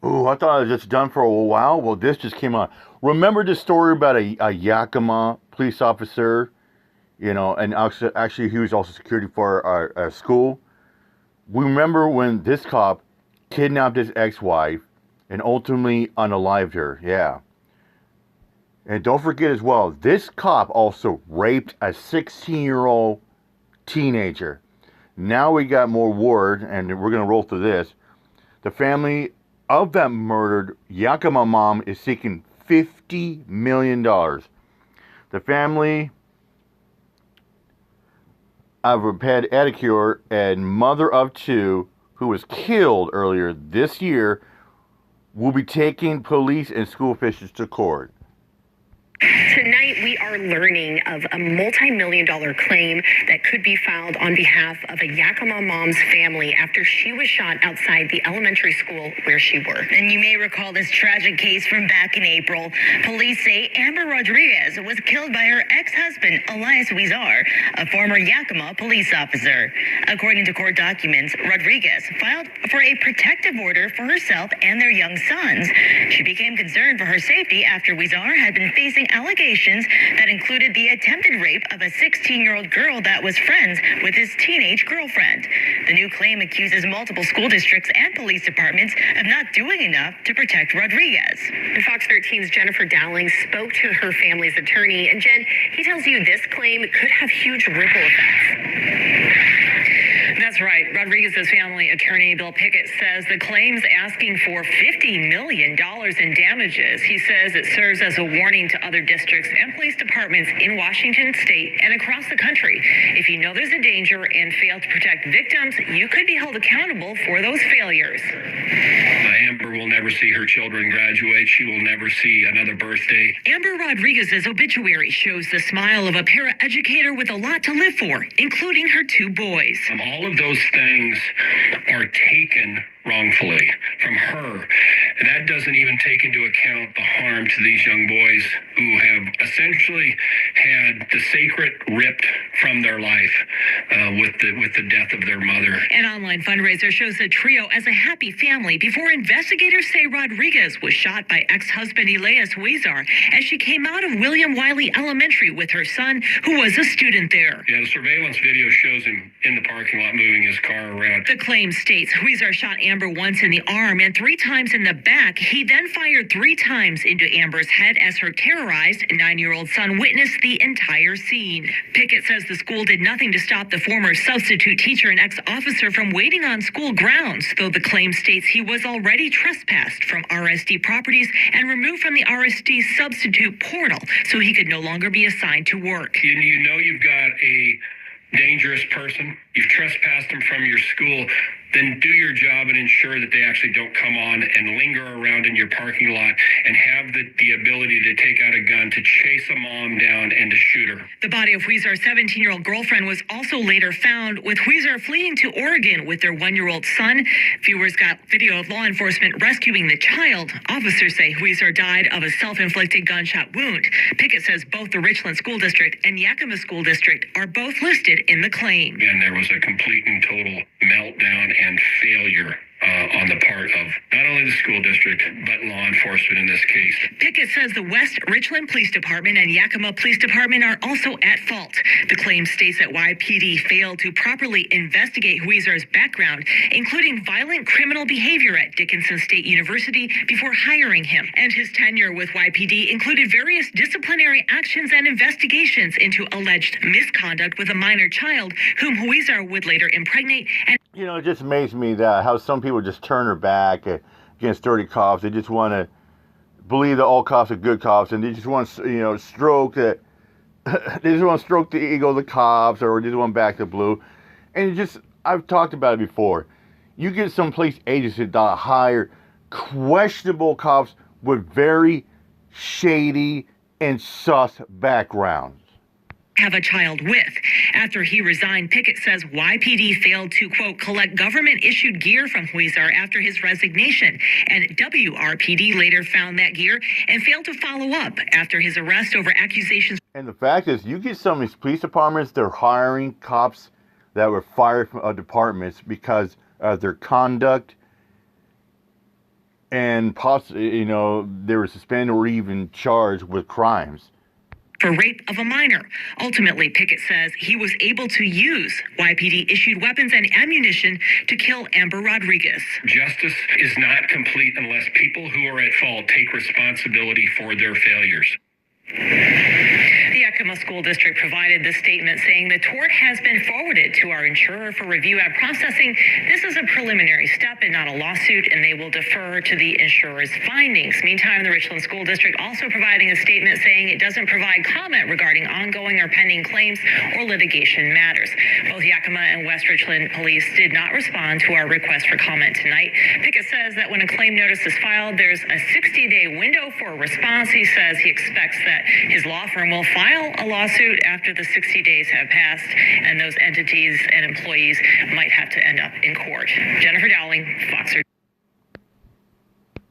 Oh, I thought it was just done for a while. Well, this just came on. Remember the story about a Yakima police officer, and actually he was also security for our school. We remember when this cop kidnapped his ex-wife and ultimately unalived her. Yeah. And don't forget as well, this cop also raped a 16-year-old teenager. Now we got more word, and we're going to roll through this. The family of that murdered Yakima mom is seeking $50 million. The family of Reped Edicure and mother of two, who was killed earlier this year, will be taking police and school officials to court. Tonight, we are learning of a multi-million-dollar claim that could be filed on behalf of a Yakima mom's family after she was shot outside the elementary school where she worked. And you may recall this tragic case from back in April. Police say Amber Rodriguez was killed by her ex-husband, Elias Huizar, a former Yakima police officer. According to court documents, Rodriguez filed for a protective order for herself and their young sons. She became concerned for her safety after Huizar had been facing allegations that included the attempted rape of a 16-year-old girl that was friends with his teenage girlfriend. The new claim accuses multiple school districts and police departments of not doing enough to protect Rodriguez. And Fox 13's Jennifer Dowling spoke to her family's attorney, and Jen, he tells you this claim could have huge ripple effects. That's right. Rodriguez's family attorney, Bill Pickett, says the claim's asking for $50 million in damages. He says it serves as a warning to other districts and police departments in Washington state and across the country. If you know there's a danger and fail to protect victims, you could be held accountable for those failures. Amber will never see her children graduate. She will never see another birthday. Amber Rodriguez's obituary shows the smile of a paraeducator with a lot to live for, including her two boys. All of those things are taken wrongfully from her. And that doesn't even take into account the harm to these young boys who have essentially had the sacred ripped from their life with the death of their mother. An online fundraiser shows the trio as a happy family before investigators say Rodriguez was shot by ex-husband Elias Huizar as she came out of William Wiley Elementary with her son, who was a student there. Yeah, the surveillance video shows him in the parking lot moving his car around. The claim states Huizar shot Amber once in the arm and 3 times in the back. He then fired 3 times into Amber's head as her terrorized 9-year-old son witnessed the entire scene. Pickett says the school did nothing to stop the former substitute teacher and ex-officer from waiting on school grounds, though the claim states he was already trespassed from RSD properties and removed from the RSD substitute portal, so he could no longer be assigned to work. You know you've got a dangerous person, you've trespassed them from your school, then do your job and ensure that they actually don't come on and linger around in your parking lot and have the ability to take out a gun to chase a mom down and to shoot her. The body of Huizar's 17-year-old girlfriend was also later found, with Huizar fleeing to Oregon with their 1-year-old son. Viewers got video of law enforcement rescuing the child. Officers say Huizar died of a self-inflicted gunshot wound. Pickett says both the Richland School District and Yakima School District are both listed in the claim. And there was a complete and total meltdown and failure on the part of not only the school district, but law enforcement in this case. Pickett says the West Richland Police Department and Yakima Police Department are also at fault. The claim states that YPD failed to properly investigate Huizar's background, including violent criminal behavior at Dickinson State University before hiring him. And his tenure with YPD included various disciplinary actions and investigations into alleged misconduct with a minor child, whom Huizar would later impregnate. And It just amazes me that how some people just turn their back against dirty cops. They just want to believe that all cops are good cops, and they just want to, stroke that. They just want to stroke the ego of the cops, or they just want back the blue. And I've talked about it before. You get some police agencies that hire questionable cops with very shady and sus backgrounds. Have a child with. After he resigned, Pickett says YPD failed to, quote, collect government-issued gear from Huizar after his resignation, and WRPD later found that gear and failed to follow up after his arrest over accusations. And the fact is, you get some of these police departments, they're hiring cops that were fired from departments because of their conduct and they were suspended or even charged with crimes. For rape of a minor. Ultimately, Pickett says he was able to use YPD issued weapons and ammunition to kill Amber Rodriguez. Justice is not complete unless people who are at fault take responsibility for their failures. The Yakima School District provided this statement saying the tort has been forwarded to our insurer for review and processing. This is a preliminary step and not a lawsuit, and they will defer to the insurer's findings. Meantime, the Richland School District also providing a statement saying it doesn't provide comment regarding ongoing or pending claims or litigation matters. Both Yakima and West Richland Police did not respond to our request for comment tonight. Pickett says that when a claim notice is filed, there's a 60-day window for a response. He says he expects that his law firm will file a lawsuit after the 60 days have passed, and those entities and employees might have to end up in court. Jennifer Dowling, Fox.